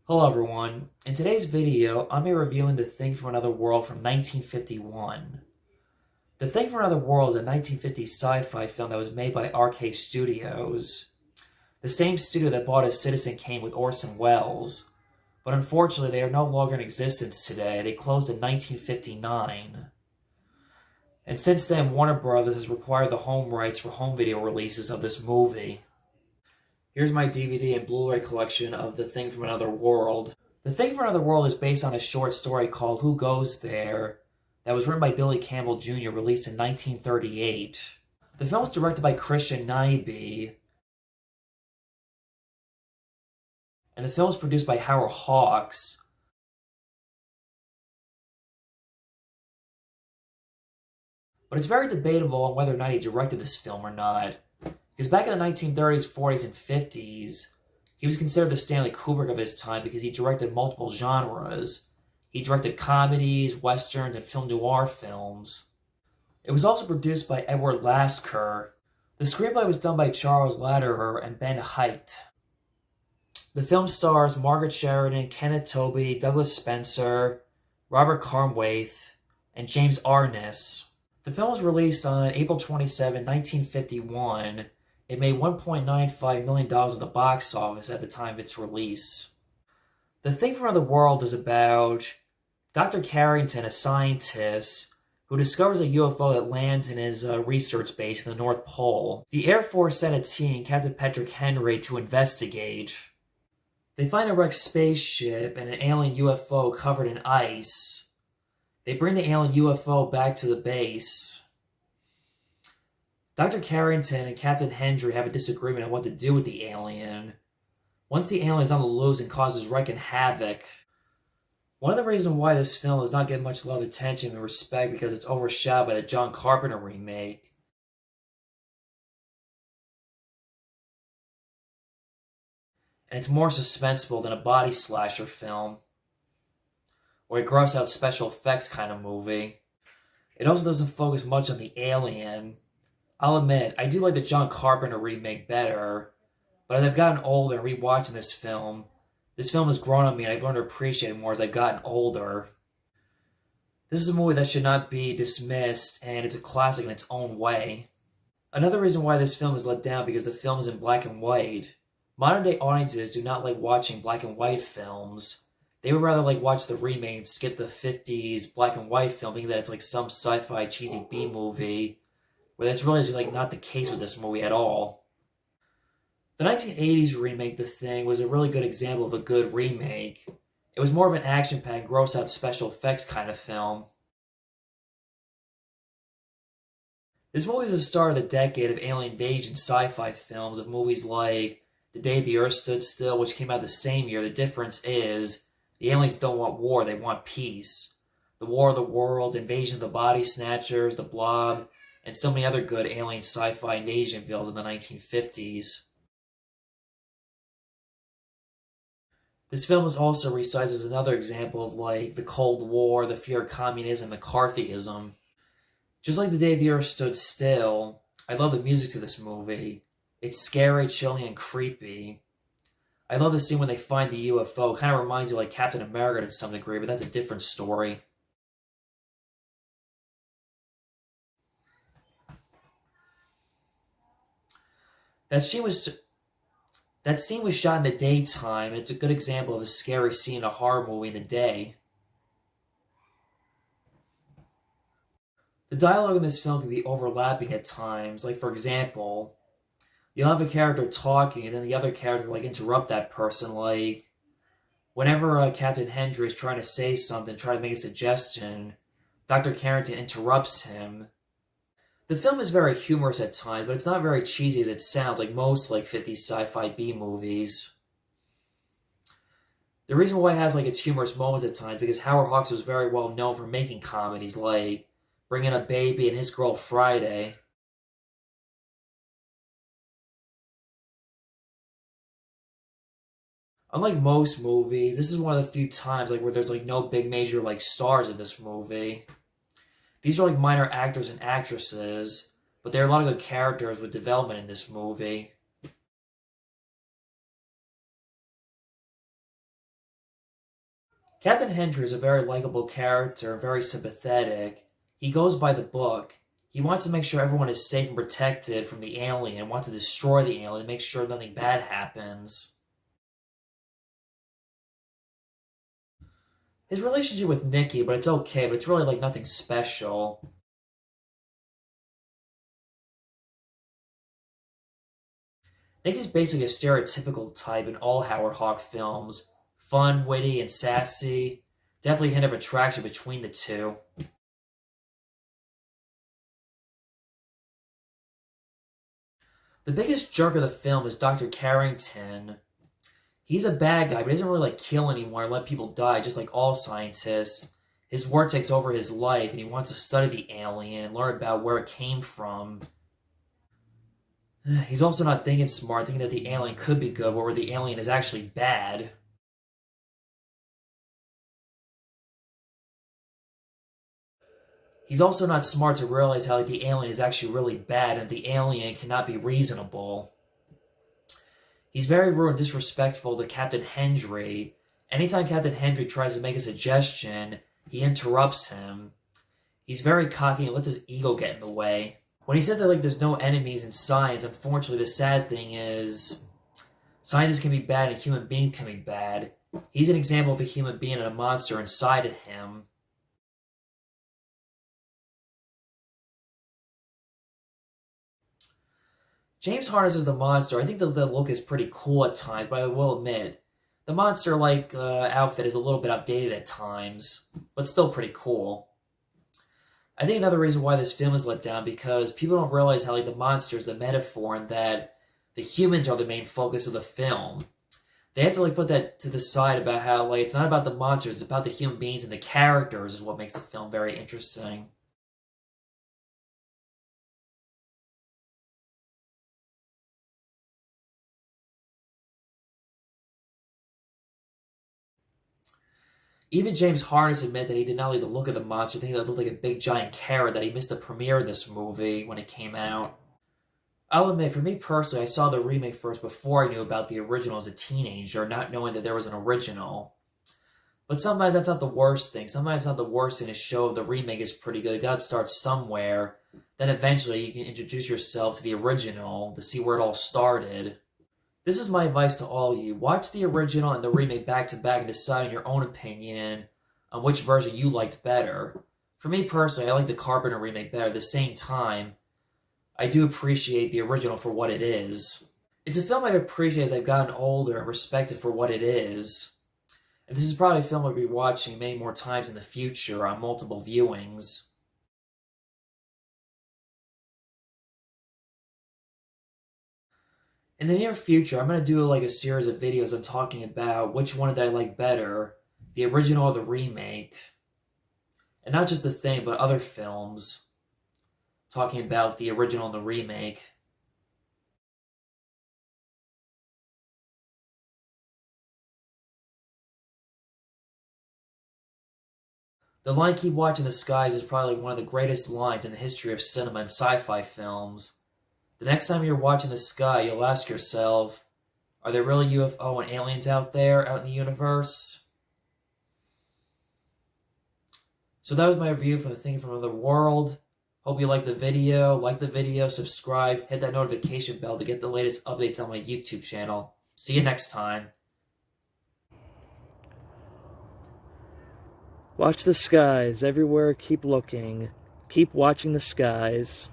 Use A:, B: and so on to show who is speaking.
A: Hello everyone, in today's video I'm going to be reviewing The Thing from Another World from 1951. The Thing from Another World is a 1950s sci-fi film that was made by RK Studios, the same studio that bought us Citizen Kane with Orson Welles, but unfortunately they are no longer in existence today. They closed in 1959. And since then Warner Brothers has required the home rights for home video releases of this movie. Here's my DVD and Blu-ray collection of The Thing from Another World. The Thing from Another World is based on a short story called Who Goes There that was written by Billy Campbell Jr., released in 1938. The film was directed by Christian Nyby, and the film was produced by Howard Hawks. But it's very debatable on whether or not he directed this film or not. Because back in the 1930s, 40s, and 50s, he was considered the Stanley Kubrick of his time because he directed multiple genres. He directed comedies, westerns, and film noir films. It was also produced by Edward Lasker. The screenplay was done by Charles Lederer and Ben Height. The film stars Margaret Sheridan, Kenneth Tobey, Douglas Spencer, Robert Carnwaith, and James Arness. The film was released on April 27, 1951. It made $1.95 million at the box office at the time of its release. The Thing from Another World is about Dr. Carrington, a scientist, who discovers a UFO that lands in his research base in the North Pole. The Air Force sent a team, Captain Patrick Hendry, to investigate. They find a wrecked spaceship and an alien UFO covered in ice. They bring the alien UFO back to the base. Dr. Carrington and Captain Hendry have a disagreement on what to do with the alien. Once the alien is on the loose and causes wreck and havoc. One of the reasons why this film does not get much love, attention, and respect because it's overshadowed by the John Carpenter remake. And it's more suspenseful than a body slasher film, or a gross out special effects kind of movie. It also doesn't focus much on the alien. I'll admit, I do like the John Carpenter remake better, but as I've gotten older and rewatching this film has grown on me and I've learned to appreciate it more as I've gotten older. This is a movie that should not be dismissed, and it's a classic in its own way. Another reason why this film is let down because the film is in black and white. Modern day audiences do not like watching black and white films. They would rather like watch the remake and skip the 50s black and white film, thinking that it's like some sci-fi cheesy B-movie, where that's really just like not the case with this movie at all. The 1980s remake, The Thing, was a really good example of a good remake. It was more of an action-packed, gross-out special effects kind of film. This movie was the start of the decade of alien invasion sci-fi films, of movies like The Day the Earth Stood Still, which came out the same year. The difference is the aliens don't want war, they want peace. The War of the Worlds, Invasion of the Body Snatchers, The Blob, and so many other good alien sci-fi invasion films in the 1950s. This film is also resized as another example of like the Cold War, the fear of communism, McCarthyism. Just like The Day the Earth Stood Still, I love the music to this movie. It's scary, chilling, and creepy. I love the scene when they find the UFO. It kind of reminds me of like Captain America to some degree, but that's a different story. That scene was shot in the daytime. It's a good example of a scary scene in a horror movie in the day. The dialogue in this film can be overlapping at times. Like, for example, you'll have a character talking and then the other character will like interrupt that person. Like, whenever Captain Hendry is trying to say something, trying to make a suggestion, Dr. Carrington interrupts him. The film is very humorous at times, but it's not very cheesy as it sounds, like most like 50s sci-fi B-movies. The reason why it has like its humorous moments at times because Howard Hawks was very well known for making comedies like Bringing a Baby and His Girl Friday. Unlike most movies, this is one of the few times like where there's like no big major like stars in this movie. These are like minor actors and actresses, but there are a lot of good characters with development in this movie. Captain Hendry is a very likable character, very sympathetic. He goes by the book. He wants to make sure everyone is safe and protected from the alien, wants to destroy the alien, make sure nothing bad happens. His relationship with Nikki, but it's okay, but it's really like nothing special. Nikki's basically a stereotypical type in all Howard Hawks films. Fun, witty, and sassy. Definitely a hint of attraction between the two. The biggest jerk of the film is Dr. Carrington. He's a bad guy, but he doesn't really like kill anyone or let people die, just like all scientists. His word takes over his life, and he wants to study the alien and learn about where it came from. He's also not thinking smart, thinking that the alien could be good, where the alien is actually bad. He's also not smart to realize how the alien is actually really bad and the alien cannot be reasonable. He's very rude and disrespectful to Captain Hendry. Anytime Captain Hendry tries to make a suggestion, he interrupts him. He's very cocky and lets his ego get in the way. When he said that there's no enemies in science, unfortunately the sad thing is scientists can be bad and human beings can be bad. He's an example of a human being and a monster inside of him. James Harness is the monster. I think that the look is pretty cool at times, but I will admit, the monster-like outfit is a little bit outdated at times, but still pretty cool. I think another reason why this film is let down because people don't realize how the monster is a metaphor and that the humans are the main focus of the film. They have to put that to the side about how it's not about the monsters, it's about the human beings and the characters is what makes the film very interesting. Even James Harness admitted that he did not like the look of the monster, thinking that it looked like a big giant carrot, that he missed the premiere of this movie when it came out. I'll admit, for me personally, I saw the remake first before I knew about the original as a teenager, not knowing that there was an original. But sometimes that's not the worst thing. Sometimes it's not the worst thing to show the remake is pretty good. You gotta start somewhere. Then eventually you can introduce yourself to the original to see where it all started. This is my advice to all of you. Watch the original and the remake back to back and decide in your own opinion on which version you liked better. For me personally, I like the Carpenter remake better. At the same time, I do appreciate the original for what it is. It's a film I've appreciated as I've gotten older and respected for what it is. And this is probably a film I'll be watching many more times in the future on multiple viewings. In the near future, I'm going to do a series of videos on talking about which one did I like better, the original or the remake. And not just The Thing, but other films. Talking about the original and the remake. The line "Keep Watching the Skies" is probably one of the greatest lines in the history of cinema and sci-fi films. The next time you're watching the sky, you'll ask yourself, are there really UFO and aliens out there, out in the universe? So that was my review for The Thing from Another World. Hope you liked the video. Like the video, subscribe, hit that notification bell to get the latest updates on my YouTube channel. See you next time. Watch the skies everywhere. Keep looking. Keep watching the skies.